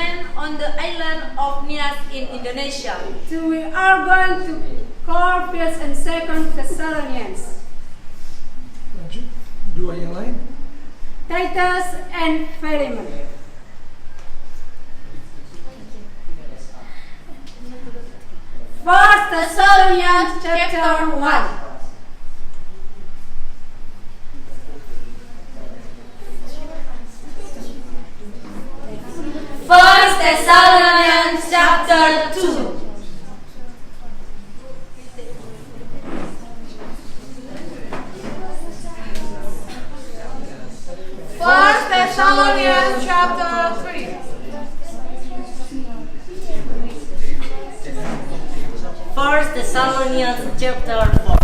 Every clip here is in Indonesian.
land on the island of Nias in Indonesia. So we are going to call 1st and 2nd Thessalonians. Lanjut, dua yang lain. Titus and Philemon. First Thessalonians chapter 1. First Thessalonians chapter 2. First Thessalonians chapter 3. First Thessalonians chapter 4.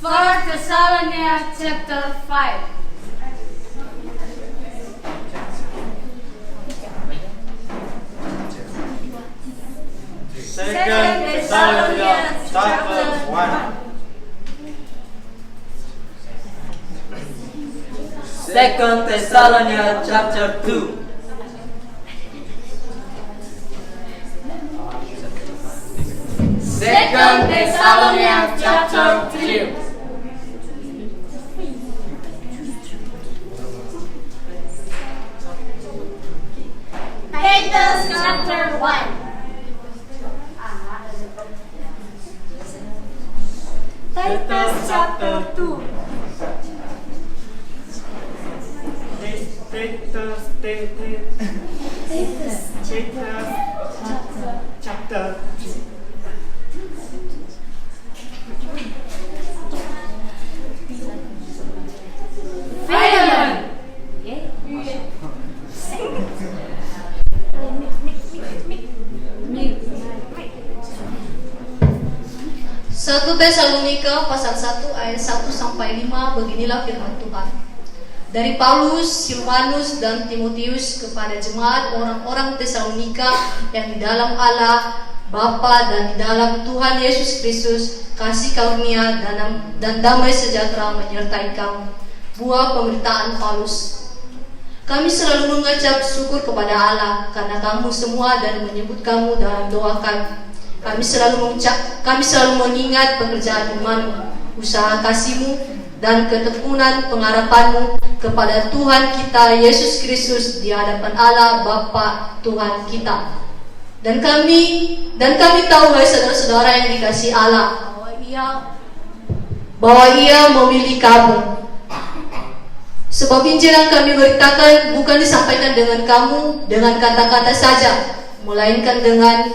First Thessalonians chapter 5. Second Thessalonians chapter 1. Second Thessalonians chapter 2. Second Thessalonians chapter 3. Titus chapter 1. Titus chapter 2. Chapter. Philemon. 1 Tesalonika pasal 1 ayat 1 sampai 5, beginilah firman Tuhan. Dari Paulus, Silvanus dan Timotius kepada jemaat orang-orang Tesalonika yang di dalam Allah Bapa dan di dalam Tuhan Yesus Kristus, kasih karunia dan damai sejahtera menyertai kamu. Buah pemberitaan Paulus. Kami selalu mengucap syukur kepada Allah karena kamu semua dan menyebut kamu dalam doa kami. Kami selalu mengingat pekerjaan imanmu, usaha kasihmu, dan ketekunan pengharapanmu kepada Tuhan kita Yesus Kristus di hadapan Allah Bapa Tuhan kita. Dan kami tahu, hai saudara-saudara yang dikasihi Allah, bahwa Ia memilih kamu. Sebab Injil yang kami beritakan bukan disampaikan dengan kamu dengan kata-kata saja, melainkan dengan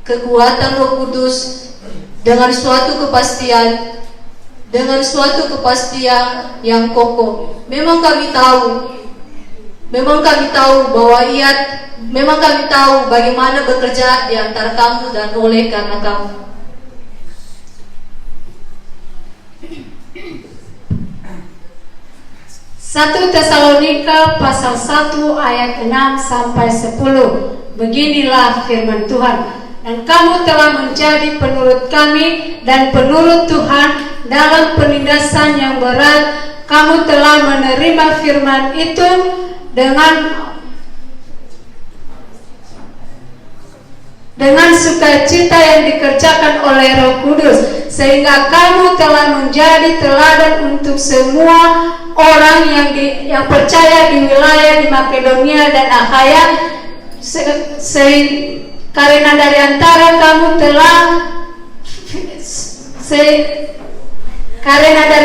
kekuatan Roh Kudus, dengan suatu kepastian yang kokoh. Memang kami tahu bagaimana bekerja di antara kamu dan oleh karena kamu. Satu Tesalonika pasal 1 ayat 6 sampai 10. Beginilah firman Tuhan. Dan kamu telah menjadi penurut kami dan penurut Tuhan dalam penindasan yang berat. Kamu telah menerima firman itu dengan sukacita yang dikerjakan oleh Roh Kudus, sehingga kamu telah menjadi teladan untuk semua orang yang percaya di wilayah di Makedonia dan Akhaya. Karena dari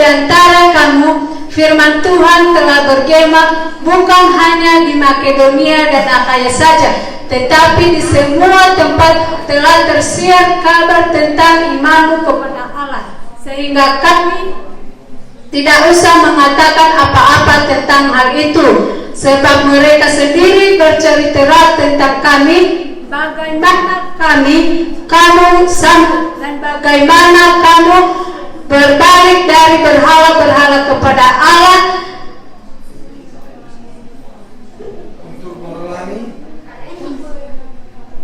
antara kamu firman Tuhan telah bergema bukan hanya di Makedonia dan Akhaya saja, tetapi di semua tempat telah tersiar kabar tentang imanmu kepada Allah, sehingga kami tidak usah mengatakan apa-apa tentang hal itu, sebab mereka sendiri bercerita tentang kami, bagaimana kamu sambut dan bagaimana kamu berbalik dari berhala-berhala kepada Allah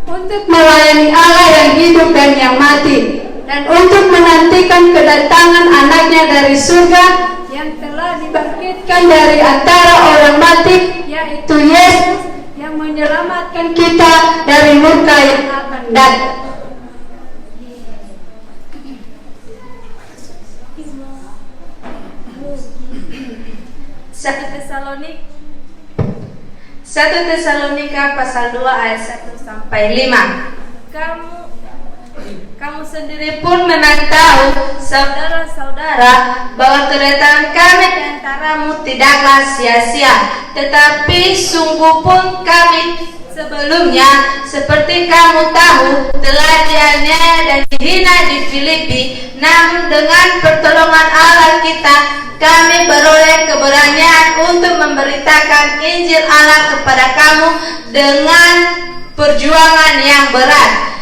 untuk melayani Allah yang hidup dan yang mati, dan untuk menantikan kedatangan anaknya dari surga, yang telah dibangkitkan dari antara orang mati, yaitu Yesus yang menyelamatkan kita dari murka yang akan datang. 1 Tesalonika pasal 2 ayat 1 sampai 5. Kamu sendiri pun memang tahu, saudara-saudara, bahwa kedatangan kami di antaramu tidaklah sia-sia, tetapi sungguh pun kami sebelumnya, seperti kamu tahu, telah dianiaya dan dihina di Filipi. Namun dengan pertolongan Allah kita, kami beroleh keberanian untuk memberitakan Injil Allah kepada kamu dengan perjuangan yang berat.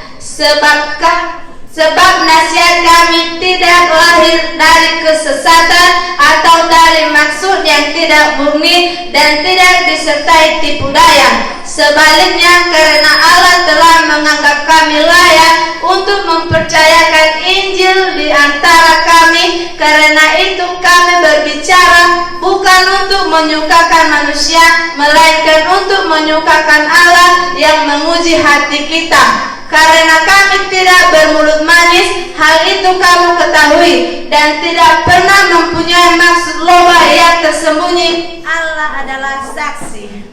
Sebab nasihat kami tidak lahir dari kesesatan atau dari maksud yang tidak murni dan tidak disertai tipu daya. Sebaliknya, karena Allah telah menganggap kami layak untuk mempercayakan Injil di antara kami, karena itu kami berbicara bukan untuk menyukakan manusia, melainkan untuk menyukakan Allah yang menguji hati kita. Karena kami tidak bermulut manis, hal itu kamu ketahui, dan tidak pernah mempunyai maksud loba yang tersembunyi. Allah adalah saksi.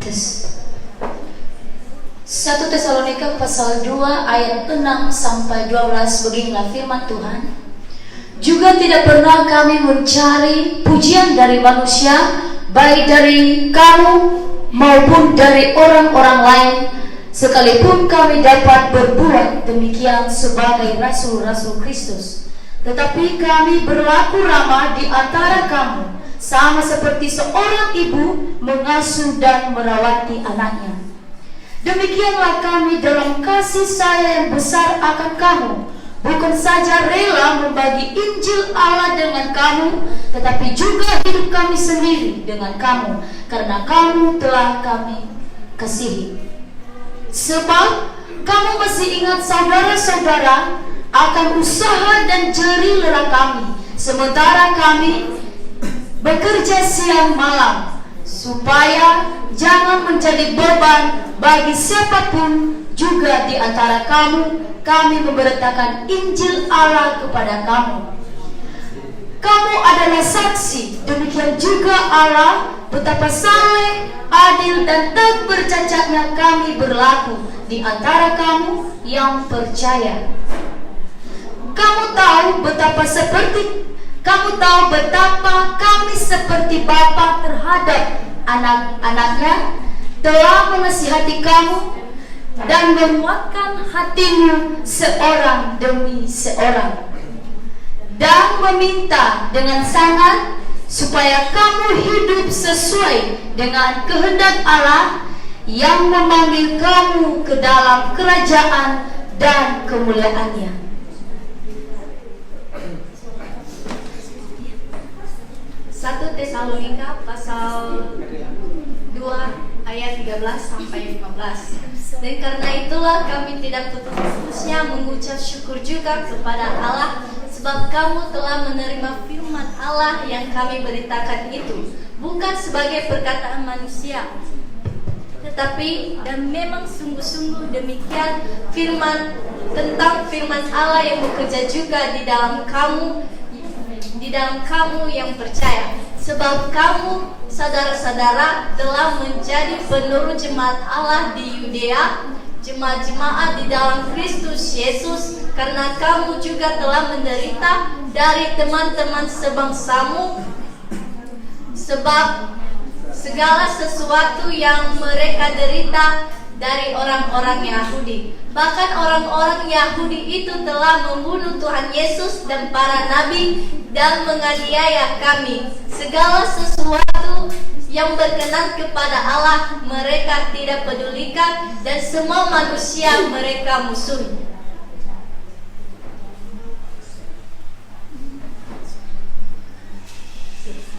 1 Tesalonika pasal 2 ayat 6 sampai 12, beginilah firman Tuhan. Juga tidak pernah kami mencari pujian dari manusia, baik dari kamu maupun dari orang-orang lain, sekalipun kami dapat berbuat demikian sebagai rasul-rasul Kristus. Tetapi kami berlaku ramah di antara kamu, sama seperti seorang ibu mengasuh dan merawati anaknya. Demikianlah kami dalam kasih sayang yang besar akan kamu, bukan saja rela membagi Injil Allah dengan kamu, tetapi juga hidup kami sendiri dengan kamu, karena kamu telah kami kasihi. Sebab kamu masih ingat saudara-saudara akan usaha dan jerih lelah kami, sementara kami bekerja siang malam, supaya jangan menjadi beban bagi siapapun juga di antara kamu. Kami memberitakan Injil Allah kepada kamu. Kamu adalah saksi, demikian juga Allah, betapa saleh, adil dan tak bercacatnya kami berlaku di antara kamu yang percaya. Kamu tahu betapa kami seperti bapa terhadap anak-anaknya, telah menasihati kamu dan menguatkan hatimu seorang demi seorang, dan meminta dengan sangat supaya kamu hidup sesuai dengan kehendak Allah yang memanggil kamu ke dalam kerajaan dan kemuliaannya. 1 Tesalonika pasal 2 ayat 13 sampai 15. Dan karena itulah kami tidak putus-putusnya mengucap syukur juga kepada Allah, sebab kamu telah menerima firman Allah yang kami beritakan itu, bukan sebagai perkataan manusia, tetapi dan memang sungguh-sungguh demikian tentang firman Allah yang bekerja juga di dalam kamu yang percaya. Sebab kamu, saudara-saudara, telah menjadi penurut jemaat Allah di Yudea, jemaat-jemaat di dalam Kristus Yesus, karena kamu juga telah menderita dari teman-teman sebangsamu, sebab segala sesuatu yang mereka derita dari orang-orang Yahudi. Bahkan orang-orang Yahudi itu telah membunuh Tuhan Yesus dan para nabi dan menganiaya kami. Segala sesuatu yang berkenan kepada Allah mereka tidak pedulikan, dan semua manusia mereka musuhi.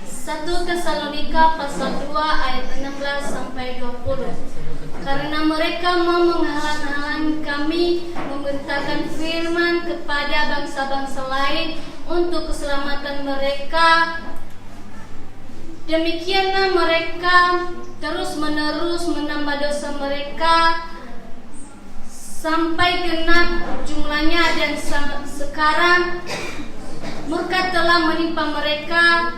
Satu Tesalonika pasal 2 ayat 16 sampai 20. karena mereka mau menghalang-halangi kami memberitakan firman kepada bangsa-bangsa lain untuk keselamatan mereka. Demikianlah mereka terus-menerus menambah dosa mereka sampai genap jumlahnya, dan sekarang murka telah menimpa mereka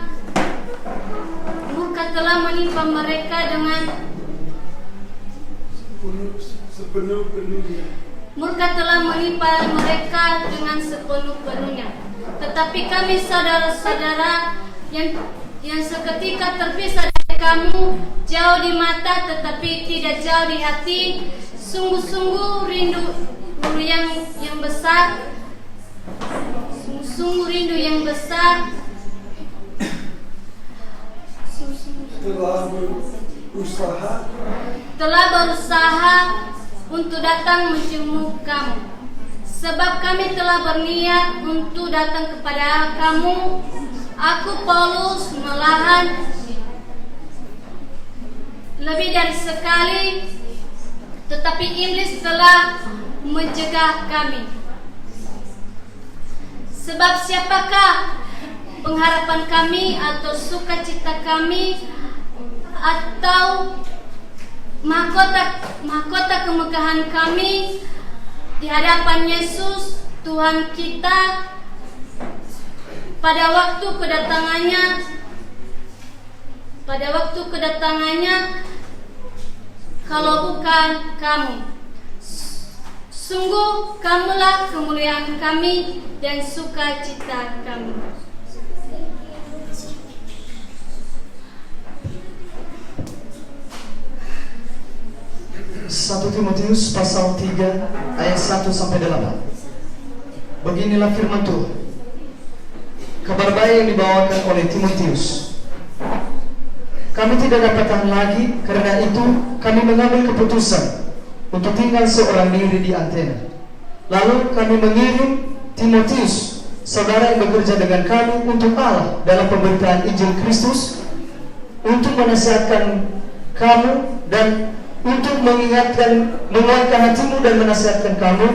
dengan sepenuh-penuhnya. Tetapi kami saudara-saudara yang seketika terpisah dari kamu, jauh di mata tetapi tidak jauh di hati, sungguh-sungguh rindu yang besar, telah berusaha untuk datang menjenguk kamu. Sebab kami telah berniat untuk datang kepada kamu. Aku Paulus malahan lebih dari sekali, tetapi iblis telah mencegah kami. Sebab siapakah pengharapan kami atau sukacita kami atau mahkota kemegahan kami di hadapan Yesus Tuhan kita pada waktu kedatangannya, kalau bukan kamu. Sungguh kamulah kemuliaan kami dan sukacita kami. Satu Timotius pasal 3 ayat 1 sampai 8. Beginilah firman Tuhan. Kabar baik yang dibawakan oleh Timotius. Kami tidak dapat tahan lagi, karena itu kami mengambil keputusan untuk tinggal seorang diri di Athena. Lalu kami mengirim Timotius, saudara yang bekerja dengan kami untuk Allah dalam pemberitaan Injil Kristus, untuk menasihatkan kamu dan untuk menguatkan hatimu dan menasihatkan kamu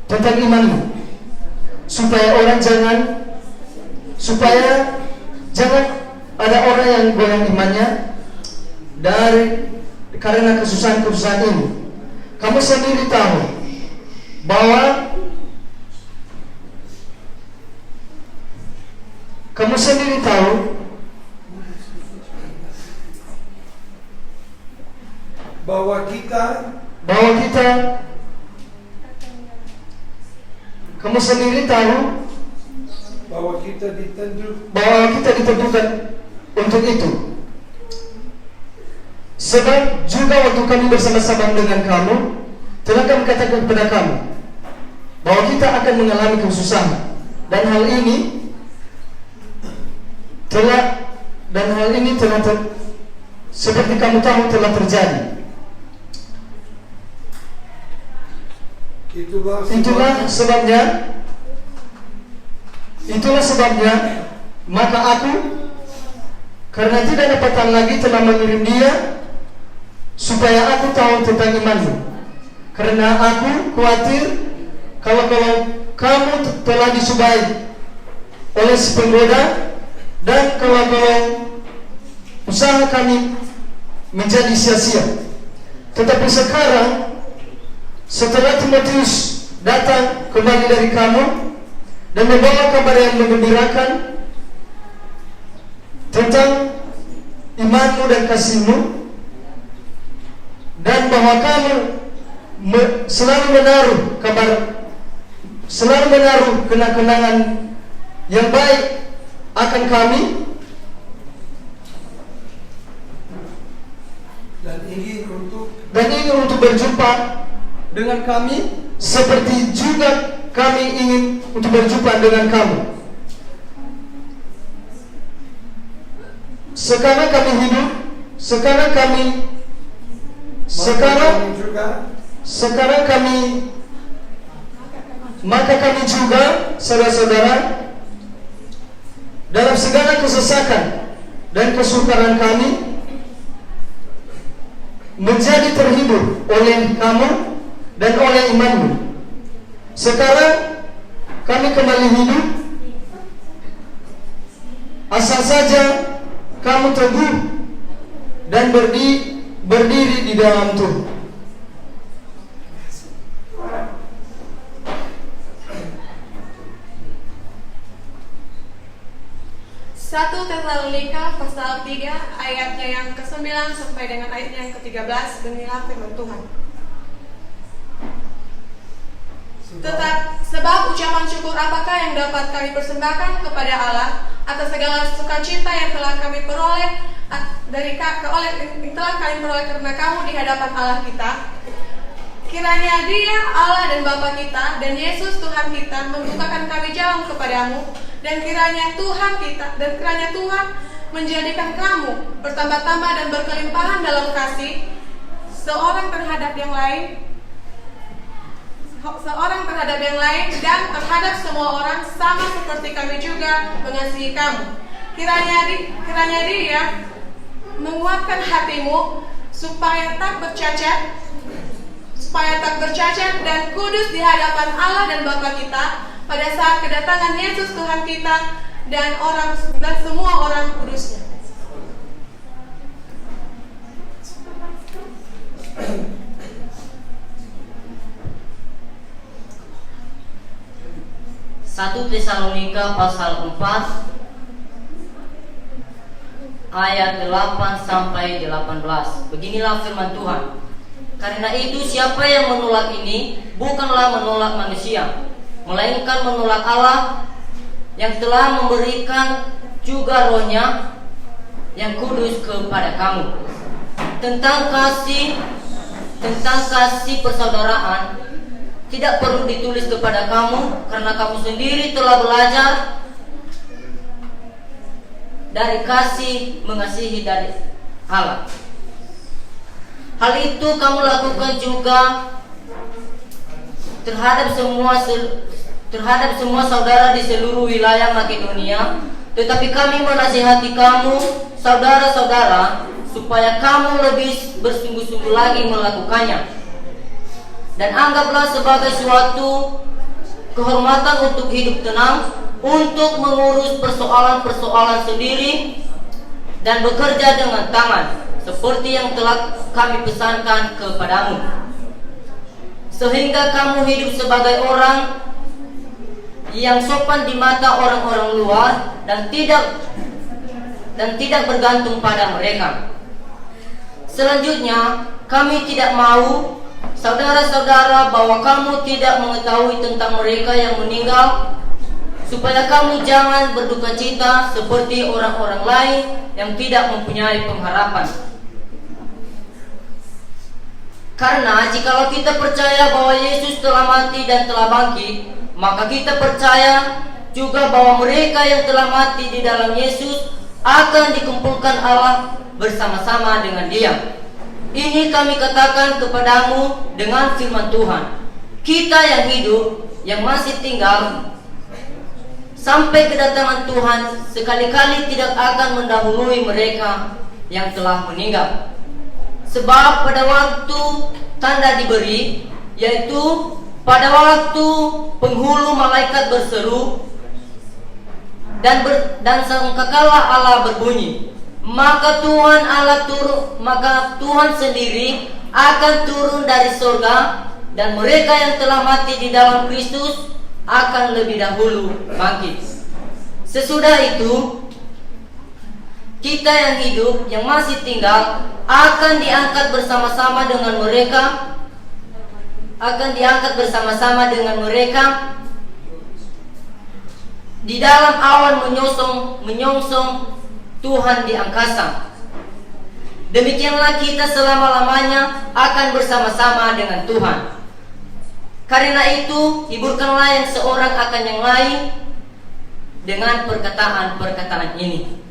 tentang imanmu, supaya jangan ada orang yang goyang imannya karena kesusahan-kesusahan ini. Kamu sendiri tahu bahwa kita ditentukan untuk itu. Sebab juga waktu kami bersama-sama dengan kamu, telah kami katakan kepada kamu bahwa kita akan mengalami kesusahan, dan hal ini telah seperti kamu tahu telah terjadi. Itulah sebabnya maka aku, karena tidak dapat tahan lagi, telah mengirim dia supaya aku tahu tentang imanmu. Karena aku khawatir kalau kamu telah disubai oleh si penggoda, dan kalau usaha kami menjadi sia-sia. Tetapi sekarang, setelah Timotius datang kembali dari kamu dan membawa kabar yang menggembirakan tentang imanmu dan kasihmu, dan bahwa kamu selalu menaruh kenang-kenangan yang baik akan kami, dan ingin untuk berjumpa dengan kami, seperti juga kami ingin untuk berjumpa dengan kamu. Sekarang maka kami juga, saudara-saudara, dalam segala kesesakan dan kesukaran kami, menjadi terhibur oleh kamu dan oleh imanmu. Sekarang kami kembali hidup, asal saja kamu teguh dan berdiri di dalam Tuhan. Satu Tesalonika pasal 3 ayatnya yang ke-9 sampai dengan ayatnya yang ke-13. Beginilah firman Tuhan. Sebab ucapan syukur apakah yang dapat kami persembahkan kepada Allah atas segala sukacita yang telah kami peroleh karena kamu di hadapan Allah kita. Kiranya Dia, Allah dan Bapa kita, dan Yesus Tuhan kita membukakan kami jalan kepadamu, dan kiranya Tuhan menjadikan kamu bertambah-tambah dan berkelimpahan dalam kasih seorang terhadap yang lain dan terhadap semua orang, sama seperti kami juga mengasihi kamu. Kiranya Dia menguatkan hatimu supaya tak bercacat dan kudus di hadapan Allah dan Bapa kita pada saat kedatangan Yesus Tuhan kita dan semua orang kudusnya. Satu Tesalonika pasal 4 ayat 8 sampai 18. Beginilah firman Tuhan. Karena itu siapa yang menolak ini bukanlah menolak manusia, melainkan menolak Allah yang telah memberikan juga Roh-Nya yang kudus kepada kamu. Tentang kasih persaudaraan tidak perlu ditulis kepada kamu, karena kamu sendiri telah belajar dari kasih mengasihi dari Allah. Hal itu kamu lakukan juga terhadap semua saudara di seluruh wilayah Makedonia. Tetapi kami menasihati kamu, saudara-saudara, supaya kamu lebih bersungguh-sungguh lagi melakukannya. Dan anggaplah sebagai suatu kehormatan untuk hidup tenang, untuk mengurus persoalan-persoalan sendiri, dan bekerja dengan tangan, seperti yang telah kami pesankan kepadamu, sehingga kamu hidup sebagai orang yang sopan di mata orang-orang luar dan tidak bergantung pada mereka. Selanjutnya, kami tidak mau, saudara-saudara, bahwa kamu tidak mengetahui tentang mereka yang meninggal, supaya kamu jangan berduka cita seperti orang-orang lain yang tidak mempunyai pengharapan. Karena jikalau kita percaya bahwa Yesus telah mati dan telah bangkit, maka kita percaya juga bahwa mereka yang telah mati di dalam Yesus akan dikumpulkan Allah bersama-sama dengan Dia. Ini kami katakan kepadamu dengan firman Tuhan. Kita yang hidup, yang masih tinggal sampai kedatangan Tuhan, sekali-kali tidak akan mendahului mereka yang telah meninggal. Sebab pada waktu tanda diberi, yaitu pada waktu penghulu malaikat berseru dan sangkakala Allah berbunyi, maka Tuhan sendiri akan turun dari surga, dan mereka yang telah mati di dalam Kristus akan lebih dahulu bangkit. Sesudah itu, kita yang hidup, yang masih tinggal, akan diangkat bersama-sama dengan mereka di dalam awan menyongsong Tuhan di angkasa. Demikianlah kita selama-lamanya akan bersama-sama dengan Tuhan. Karena itu, hiburkanlah yang seorang akan yang lain dengan perkataan-perkataan ini.